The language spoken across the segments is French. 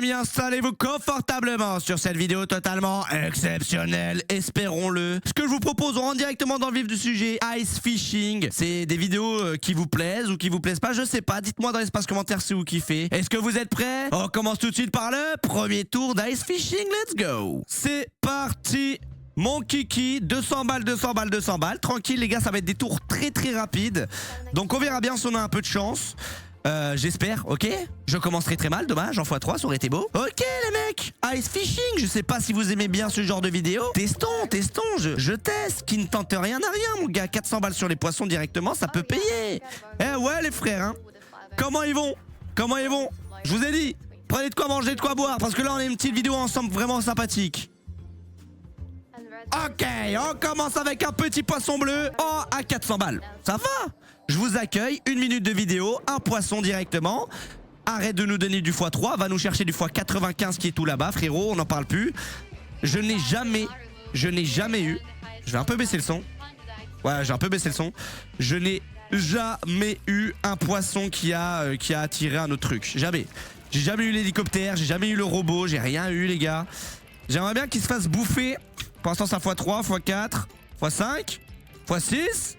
amis, installez-vous confortablement sur cette vidéo totalement exceptionnelle, espérons-le. Ce que je vous propose, on rentre directement dans le vif du sujet, ice fishing. C'est des vidéos qui vous plaisent ou qui vous plaisent pas, je sais pas. Dites-moi dans l'espace commentaire si vous kiffez. Est-ce que vous êtes prêts? On commence tout de suite par le premier tour d'ice fishing, let's go. C'est parti. Mon kiki, 200 balles, 200 balles, 200 balles. Tranquille les gars, ça va être des tours très très rapides. Donc on verra bien si on a un peu de chance. J'espère, ok. Je commencerai très mal, dommage, en x3, ça aurait été beau. Ok les mecs, ice fishing, je sais pas si vous aimez bien ce genre de vidéo. Testons, je teste, qui ne tente rien à rien mon gars. 400 balles sur les poissons directement, ça peut payer. Eh ouais les frères, hein. Comment ils vont? Je vous ai dit, prenez de quoi manger, de quoi boire, parce que là on a une petite vidéo ensemble vraiment sympathique. Ok, on commence avec un petit poisson bleu à 400 balles. Ça va? Je vous accueille, 1 minute de vidéo, un poisson directement. Arrête de nous donner du x3, va nous chercher du x95 qui est tout là-bas, frérot, on n'en parle plus. Je n'ai jamais eu... Je vais un peu baisser le son. Ouais, j'ai un peu baissé le son. Je n'ai jamais eu un poisson qui a attiré un autre truc. Jamais. J'ai jamais eu l'hélicoptère, j'ai jamais eu le robot, j'ai rien eu les gars. J'aimerais bien qu'il se fasse bouffer. Pour l'instant, ça x3, x4, x5, x6,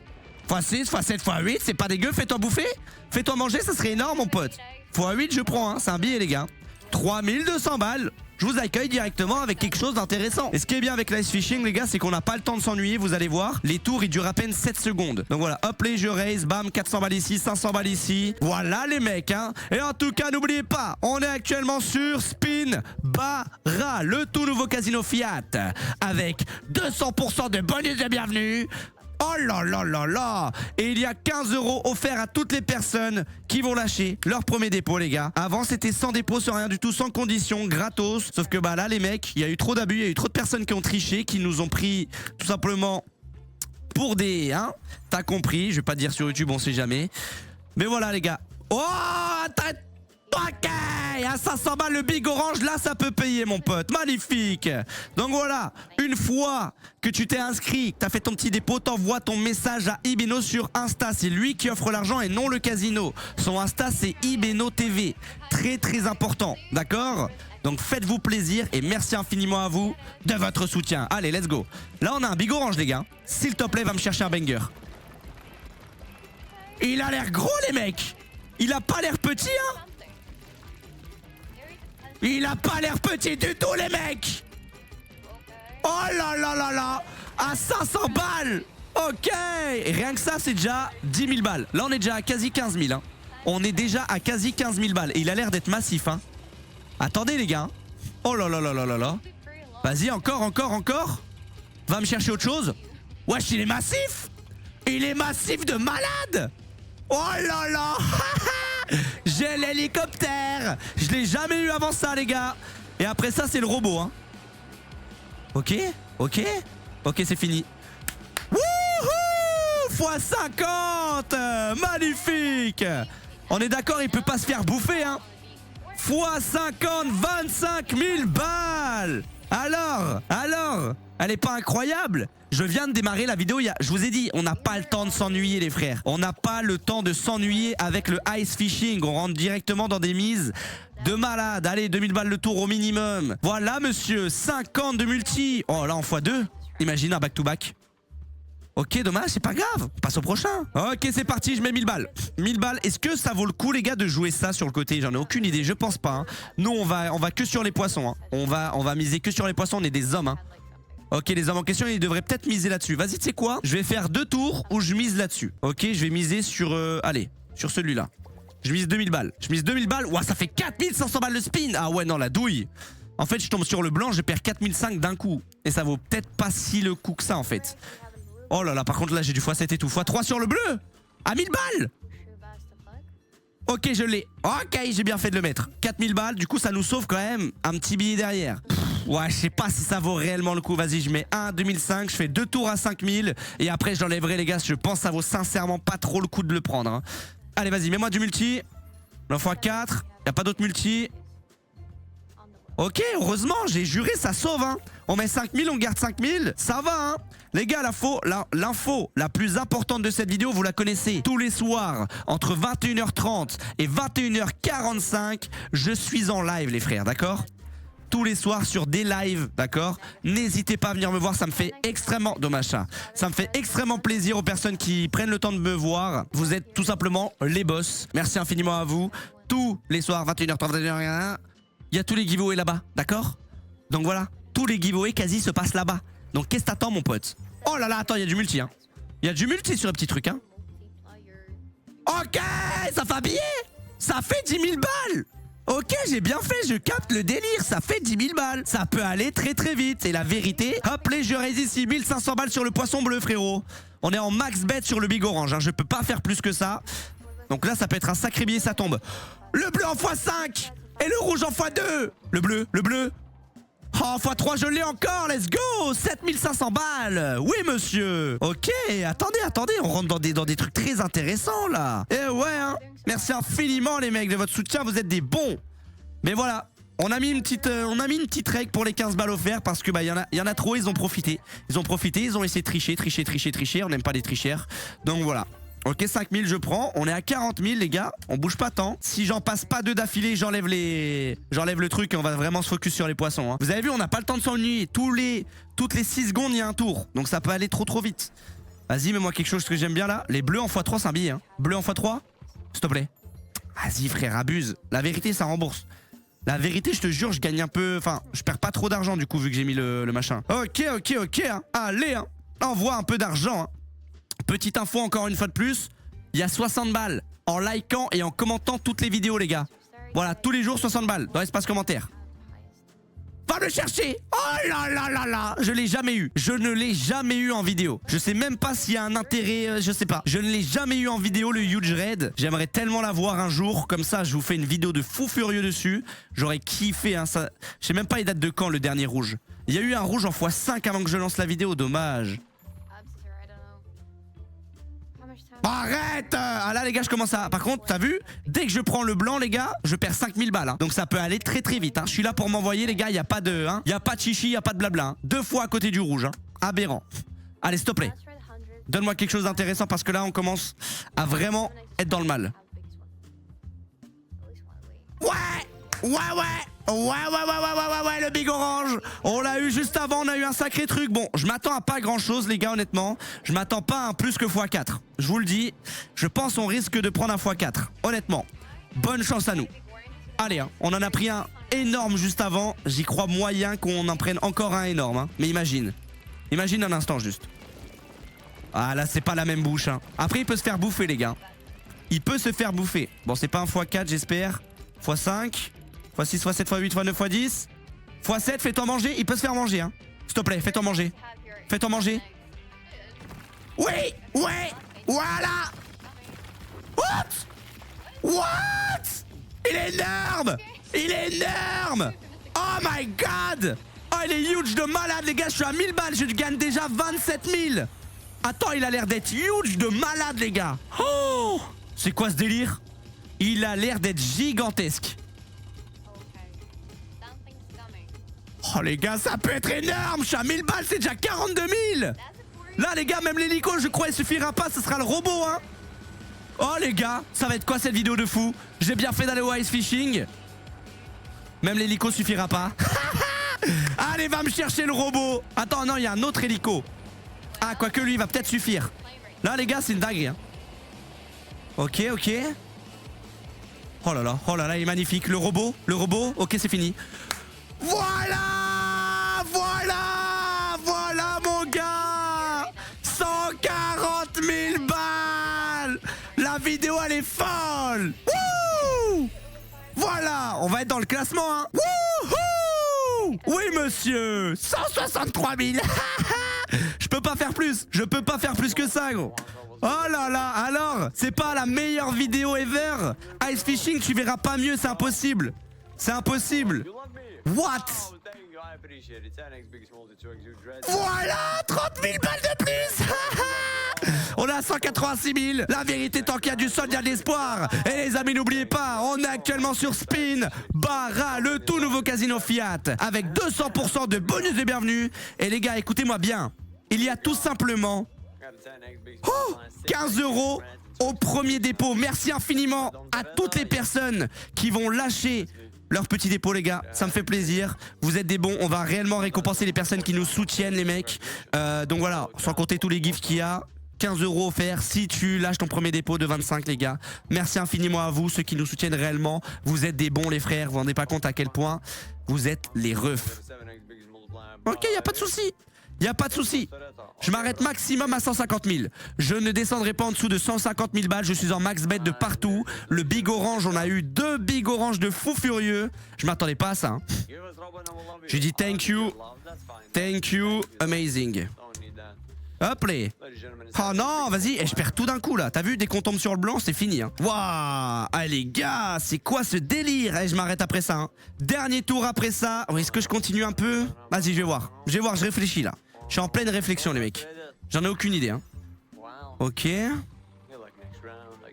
x6, x7, x8. C'est pas dégueu, fais-toi bouffer. Fais-toi manger, ça serait énorme, mon pote. x8, je prends, hein. C'est un billet, les gars. 3200 balles. Je vous accueille directement avec quelque chose d'intéressant. Et ce qui est bien avec l'ice fishing, les gars, c'est qu'on n'a pas le temps de s'ennuyer. Vous allez voir, les tours, ils durent à peine 7 secondes. Donc voilà, hop, les je raise, bam, 400 balles ici, 500 balles ici. Voilà, les mecs, hein. Et en tout cas, n'oubliez pas, on est actuellement sur Spin Barra, le tout nouveau casino Fiat, avec 200% de bonus de bienvenue. Oh là là là là! Et il y a 15 € offerts à toutes les personnes qui vont lâcher leur premier dépôt, les gars. Avant, c'était sans dépôt, sans rien du tout, sans condition, gratos. Sauf que bah là, les mecs, il y a eu trop d'abus, il y a eu trop de personnes qui ont triché, qui nous ont pris tout simplement pour des... Hein? T'as compris, je vais pas te dire sur YouTube, on sait jamais. Mais voilà, les gars. Oh! Ok! À 500 balles, le big orange, là, ça peut payer, mon pote. Magnifique! Donc voilà, une fois que tu t'es inscrit, que tu as fait ton petit dépôt, t'envoies ton message à Ibeno sur Insta. C'est lui qui offre l'argent et non le casino. Son Insta, c'est Ibeno TV. Très, très important. D'accord? Donc faites-vous plaisir et merci infiniment à vous de votre soutien. Allez, let's go. Là, on a un big orange, les gars. S'il te plaît, va me chercher un banger. Il a l'air gros, les mecs! Il a pas l'air petit, hein? Il a pas l'air petit du tout, les mecs! Oh là là là là! À 500 balles! Ok! Et rien que ça, c'est déjà 10 000 balles. Là, on est déjà à quasi 15 000. Hein. On est déjà à quasi 15 000 balles. Et il a l'air d'être massif. Hein. Attendez, les gars. Oh là là là là là là. Vas-y, encore. Va me chercher autre chose. Wesh, il est massif! Il est massif de malade! Oh là là! J'ai l'hélicoptère! Je l'ai jamais eu avant ça, les gars. Et après ça, c'est le robot, hein. Ok, c'est fini. Wouhou! x50! Magnifique! On est d'accord, il peut pas se faire bouffer, hein. x50, 25 000 balles! Alors, elle est pas incroyable? Je viens de démarrer la vidéo, je vous ai dit, on n'a pas le temps de s'ennuyer les frères. On n'a pas le temps de s'ennuyer avec le ice fishing. On rentre directement dans des mises de malade. Allez, 2000 balles le tour au minimum. Voilà monsieur, 50 de multi. Oh là, en x2. Imagine un back-to-back. Ok, dommage, c'est pas grave. On passe au prochain. Ok, c'est parti, je mets 1000 balles. 1000 balles, est-ce que ça vaut le coup les gars de jouer ça sur le côté? J'en ai aucune idée, je pense pas. Hein. Nous, on va que sur les poissons. Hein. On va miser que sur les poissons, on est des hommes. Hein. Ok, les hommes en question, ils devraient peut-être miser là-dessus. Vas-y, tu sais quoi? Je vais faire 2 tours où je mise là-dessus. Ok, je vais miser sur... allez, sur celui-là. Je mise 2000 balles. Ouah, ça fait 4500 balles le spin. Ah ouais, non, la douille. En fait, je tombe sur le blanc, je perds 4500 d'un coup. Et ça vaut peut-être pas si le coup que ça, en fait. Oh là là, par contre, là, j'ai du x7 et tout. x3 sur le bleu. À 1000 balles. Ok, je l'ai. Ok, j'ai bien fait de le mettre. 4000 balles, du coup, ça nous sauve quand même un petit billet derrière. Ouais, je sais pas si ça vaut réellement le coup. Vas-y, je mets 1 2005, je fais 2 tours à 5000 et après je l'enlèverai les gars. Je pense que ça vaut sincèrement pas trop le coup de le prendre. Hein. Allez, vas-y, mets-moi du multi. Le x4, y a pas d'autre multi. Ok, heureusement, j'ai juré, ça sauve. Hein. On met 5000, on garde 5000. Ça va, hein. Les gars, l'info la plus importante de cette vidéo, vous la connaissez. Tous les soirs, entre 21h30 et 21h45, je suis en live, les frères, d'accord? Tous les soirs sur des lives, d'accord? N'hésitez pas à venir me voir, ça me fait extrêmement... Dommage ça. Ça me fait extrêmement plaisir aux personnes qui prennent le temps de me voir. Vous êtes tout simplement les boss. Merci infiniment à vous. Tous les soirs, 21h30, 21h, il y a tous les giveaways là-bas, d'accord? Donc voilà, tous les giveaways quasi se passent là-bas. Donc qu'est-ce que t'attends, mon pote? Oh là là, attends, il y a du multi, hein. Il y a du multi sur le petit truc, hein. Ok, ça fait un billet. Ça fait 10 000 balles. Ok, j'ai bien fait, je capte le délire, ça fait 10 000 balles. Ça peut aller très très vite. Et la vérité, hop, les je résiste ici, 1500 balles sur le poisson bleu, frérot. On est en max bet sur le big orange, hein. Je peux pas faire plus que ça. Donc là, ça peut être un sacré billet, ça tombe. Le bleu en x5 et le rouge en x2. Le bleu. Oh, x3, je l'ai encore, let's go. 7500 balles. Oui, monsieur. Ok, attendez, on rentre dans des trucs très intéressants, là. Eh ouais, hein. Merci infiniment, les mecs, de votre soutien, vous êtes des bons. Mais voilà, on a mis une petite règle pour les 15 balles offertes parce que, bah, y en a trop, ils ont profité. Ils ont essayé de tricher, on n'aime pas les tricheurs. Donc voilà. Ok, 5000 je prends, on est à 40 000 les gars, on bouge pas tant. Si j'en passe pas deux d'affilée, j'enlève le truc et on va vraiment se focus sur les poissons, hein. Vous avez vu, on n'a pas le temps de s'ennuyer. Toutes les 6 secondes il y a un tour, donc ça peut aller trop vite. Vas-y, mets-moi quelque chose que j'aime bien là. Les bleus en x3 c'est un billet, hein. Bleu en x3, s'il te plaît. Vas-y frère, abuse. La vérité ça rembourse. La vérité, je te jure, je gagne un peu. Enfin, je perds pas trop d'argent du coup vu que j'ai mis le machin. Ok, hein. Allez, hein. Envoie un peu d'argent, hein. Petite info encore une fois de plus, il y a 60 balles en likant et en commentant toutes les vidéos, les gars. Voilà, tous les jours 60 balles dans l'espace commentaire. Va le chercher. Oh là là. Je l'ai jamais eu. Je ne l'ai jamais eu en vidéo. Je sais même pas s'il y a un intérêt, je sais pas. Je ne l'ai jamais eu en vidéo, le Huge Red. J'aimerais tellement l'avoir un jour. Comme ça, je vous fais une vidéo de fou furieux dessus. J'aurais kiffé, hein, ça. Je sais même pas les dates de quand, le dernier rouge. Il y a eu un rouge en x5 avant que je lance la vidéo, dommage. Arrête! Ah là les gars, je commence à... Par contre, t'as vu? Dès que je prends le blanc, les gars, je perds 5000 balles, hein. Donc ça peut aller très vite, hein. Je suis là pour m'envoyer, les gars, y a pas de... Hein. Y a pas de chichi, y a pas de blabla, hein. 2 fois à côté du rouge, hein. Aberrant. Allez, s'il te plaît. Donne-moi quelque chose d'intéressant parce que là, on commence à vraiment être dans le mal. Ouais, le big orange. On l'a eu juste avant, on a eu un sacré truc. Bon, je m'attends à pas grand chose, les gars, honnêtement. Je m'attends pas à un plus que x4. Je vous le dis, je pense on risque de prendre un x4. Honnêtement, bonne chance à nous. Allez, hein, on en a pris un énorme juste avant. J'y crois moyen qu'on en prenne encore un énorme, hein. Mais imagine un instant juste. Ah là, c'est pas la même bouche, hein. Après, il peut se faire bouffer, les gars. Il peut se faire bouffer. Bon, c'est pas un x4, j'espère. x5, x6, x7, x8, x9, x10. x7, fais-toi manger. Il peut se faire manger, hein. S'il te plaît, fais-toi manger. Fais-toi manger. Oui, ouais, voilà. What? Il est énorme. Oh my god. Oh, il est huge de malade, les gars. Je suis à 1000 balles. Je gagne déjà 27 000. Attends, il a l'air d'être huge de malade, les gars. Oh, c'est quoi ce délire? Il a l'air d'être gigantesque. Oh les gars, ça peut être énorme. Je suis à 1000 balles, c'est déjà 42 000. Là les gars, même l'hélico, je crois, il suffira pas. Ce sera le robot, hein. Oh les gars, ça va être quoi cette vidéo de fou? J'ai bien fait d'aller au ice fishing. Même l'hélico suffira pas. Allez, va me chercher le robot. Attends, non, il y a un autre hélico. Ah, quoique lui, il va peut-être suffire. Là les gars, c'est une dinguerie, hein. Ok. Oh là là, il est magnifique. Le robot, ok, c'est fini. Voilà mon gars. 140 000 balles. La vidéo, elle est folle. Wouh. Voilà, on va être dans le classement, hein. Wouhou. Oui, monsieur. 163 000. Je peux pas faire plus que ça, gros. Oh là là, alors, c'est pas la meilleure vidéo ever. Ice fishing, tu verras pas mieux, c'est impossible. What? Voilà, 30 000 balles de plus. On a 186 000. La vérité, tant qu'il y a du sol, il y a de l'espoir. Et les amis, n'oubliez pas, on est actuellement sur Spin Barra, le tout nouveau casino Fiat, avec 200% de bonus de bienvenue. Et les gars, écoutez-moi bien, il y a tout simplement 15 € au premier dépôt. Merci infiniment à toutes les personnes qui vont lâcher leur petit dépôt, les gars, ça me fait plaisir. Vous êtes des bons, on va réellement récompenser les personnes qui nous soutiennent, les mecs. Donc voilà, sans compter tous les gifs qu'il y a, 15 € offerts si tu lâches ton premier dépôt de 25, les gars. Merci infiniment à vous, ceux qui nous soutiennent réellement. Vous êtes des bons, les frères, vous vous rendez pas compte à quel point vous êtes les refs. Ok, y a pas de souci. Y a pas de souci. Je m'arrête maximum à 150 000. Je ne descendrai pas en dessous de 150 000 balles. Je suis en max bet de partout. Le big orange, on a eu 2 big orange de fou furieux. Je m'attendais pas à ça. Hein. J'ai dit thank you, amazing. Hop les. Oh non, vas-y, je perds tout d'un coup là. T'as vu, dès qu'on tombe sur le blanc, c'est fini. Hein. Waouh. Ah les gars, c'est quoi ce délire? Je m'arrête après ça. Hein. Dernier tour après ça. Oh, est-ce que je continue un peu? Vas-y, je vais voir. Je réfléchis là. Je suis en pleine réflexion, les mecs. J'en ai aucune idée. Hein. Ok.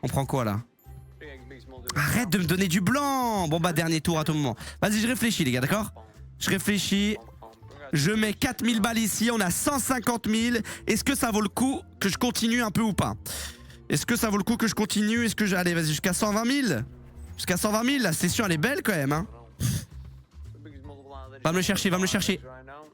On prend quoi là? Arrête de me donner du blanc. Bon bah, dernier tour à tout moment. Vas-y, je réfléchis, les gars, d'accord? Je réfléchis. Je mets 4000 balles ici, on a 150 000. Est-ce que ça vaut le coup que je continue un peu ou pas? Est-ce que ça vaut le coup que je continue? Est-ce que je... Allez, vas-y, jusqu'à 120 000. Jusqu'à 120 000, la session, elle est belle quand même. Hein. Va me le chercher, va me le chercher.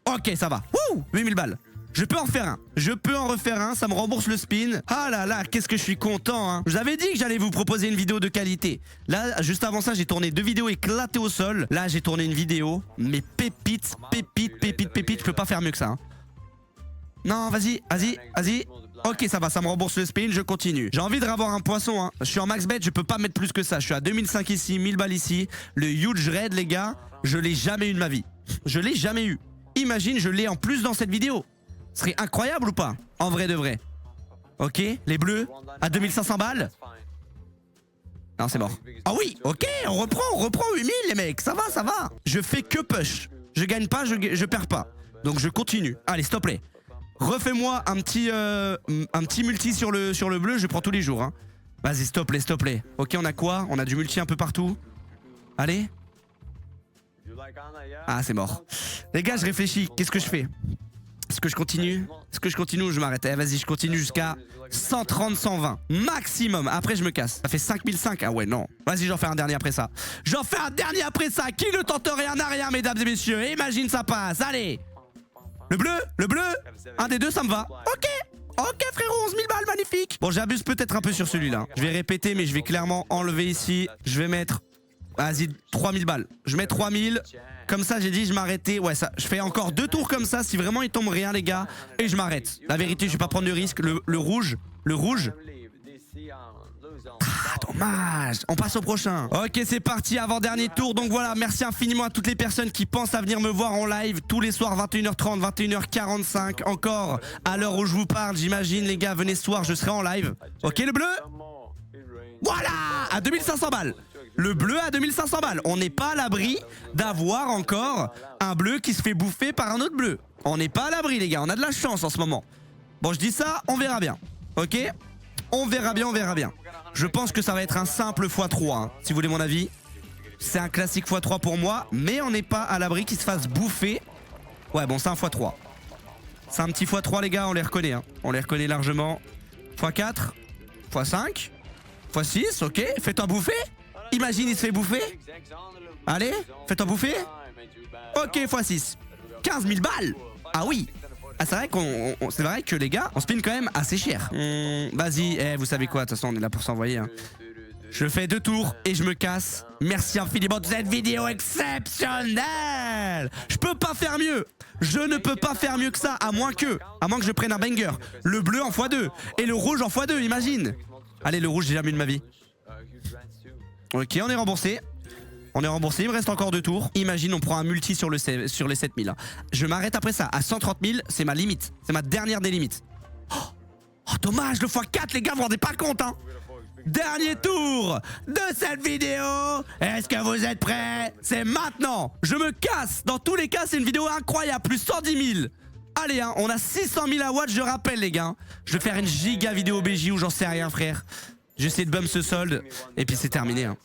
Ok, ça va. Wouh, 8000 balles. Je peux en faire un. Je peux en refaire un, ça me rembourse le spin. Ah là là, qu'est-ce que je suis content. Hein. Je vous avais dit que j'allais vous proposer une vidéo de qualité. Là, juste avant ça, j'ai tourné 2 vidéos éclatées au sol. Là, j'ai tourné une vidéo, mais pépite. Je peux pas faire mieux que ça. Hein. Non, vas-y. Ok, ça va, ça me rembourse le spin, je continue. J'ai envie de revoir un poisson. Hein. Je suis en max bet, je peux pas mettre plus que ça. Je suis à 2005 ici, 1000 balles ici. Le huge raid, les gars, je l'ai jamais eu de ma vie. Je l'ai jamais eu. Imagine, je l'ai en plus dans cette vidéo. Ce serait incroyable ou pas? En vrai de vrai. Ok, les bleus à 2500 balles. Non, c'est mort. Ah oui, ok, on reprend 8000 les mecs. Ça va. Je fais que push. Je gagne pas, je perds pas. Donc je continue. Allez, stop play. Refais-moi un petit multi sur le bleu, je prends tous les jours. Hein. Vas-y, stop play. Ok, on a quoi? On a du multi un peu partout. Allez. Ah, c'est mort. Les gars, je réfléchis. Qu'est-ce que je fais? Est-ce que je continue? Ou je m'arrête? Vas-y, je continue jusqu'à 130, 120. Maximum. Après, je me casse. Ça fait 5005. Ah ouais, non. Vas-y, j'en fais un dernier après ça. Qui ne tente rien n'a rien, mesdames et messieurs. Imagine, ça passe. Allez. Le bleu. Un des deux, ça me va. Ok, frérot, 11 000 balles, magnifique. Bon, j'abuse peut-être un peu sur celui-là. Je vais répéter, mais je vais clairement enlever ici. Je vais mettre... Vas-y, 3000 balles. Je mets 3000. Comme ça, j'ai dit, je m'arrêtais. Ouais, ça. Je fais encore 2 tours comme ça. Si vraiment il tombe rien, les gars. Et je m'arrête. La vérité, je vais pas prendre de risque. Le rouge. Ah, dommage. On passe au prochain. Ok, c'est parti. Avant-dernier tour. Donc voilà, merci infiniment à toutes les personnes qui pensent à venir me voir en live tous les soirs, 21h30, 21h45. Encore à l'heure où je vous parle, j'imagine, les gars, venez ce soir, je serai en live. Ok, le bleu. Voilà, à 2500 balles. Le bleu à 2500 balles. On n'est pas à l'abri d'avoir encore un bleu qui se fait bouffer par un autre bleu. On n'est pas à l'abri, les gars. On a de la chance en ce moment. Bon, je dis ça, on verra bien. Ok? On verra bien. Je pense que ça va être un simple x3, hein, si vous voulez mon avis. C'est un classique x3 pour moi, mais on n'est pas à l'abri qu'il se fasse bouffer. Ouais, bon, c'est un x3. C'est un petit x3, les gars, on les reconnaît. Hein. On les reconnaît largement. x4, x5, x6, ok. Fais-toi bouffer. Imagine, il se fait bouffer. Allez, fais-toi bouffer. Ok, x6. 15 000 balles. Ah oui. Ah, c'est vrai que les gars, on spin quand même assez cher. Vas-y, vous savez quoi, de toute façon, on est là pour s'envoyer. Hein. Je fais 2 tours et je me casse. Merci infiniment de cette vidéo exceptionnelle. Je peux pas faire mieux. Je ne peux pas faire mieux que ça, à moins que je prenne un banger. Le bleu en x2 et le rouge en x2, imagine. Allez, le rouge, j'ai jamais eu de ma vie. Ok, on est remboursé. Il me reste encore 2 tours. Imagine, on prend un multi sur les 7000. Hein. Je m'arrête après ça. À 130 000, c'est ma limite. C'est ma dernière des limites. Oh, dommage, le x4, les gars, vous vous rendez pas compte. Hein. Dernier tour de cette vidéo. Est-ce que vous êtes prêts? C'est maintenant. Je me casse. Dans tous les cas, c'est une vidéo incroyable. Plus 110 000. Allez, hein, on a 600 000 à watch, je rappelle les gars. Je vais faire une giga vidéo BJ ou j'en sais rien frère. J'essaie de bum ce solde. Et puis c'est terminé. Hein.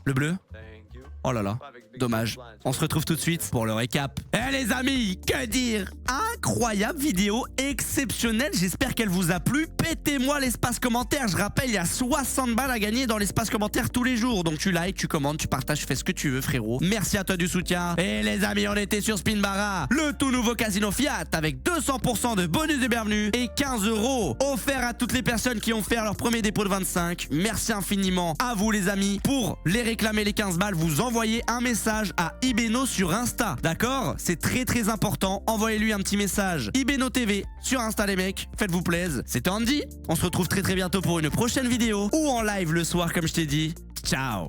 Le bleu? Oh là là, dommage. On se retrouve tout de suite pour le récap. Eh les amis, que dire? Incroyable vidéo, exceptionnelle. J'espère qu'elle vous a plu. Pétez-moi l'espace commentaire. Je rappelle, il y a 60 balles à gagner dans l'espace commentaire tous les jours. Donc tu likes, tu commentes, tu partages, tu fais ce que tu veux frérot. Merci à toi du soutien. Et les amis, on était sur Spinbarra, le tout nouveau casino Fiat avec 200% de bonus de bienvenue et 15 € offerts à toutes les personnes qui ont fait leur premier dépôt de 25. Merci infiniment à vous les amis. Pour les réclamer les 15 balles, vous envoyez un message à Ibeno sur Insta. D'accord? C'est très important. Envoyez-lui un petit message Ibeno TV sur Insta les mecs. Faites-vous plaisir. C'était Andy. On se retrouve très bientôt pour une prochaine vidéo ou en live le soir comme je t'ai dit. Ciao.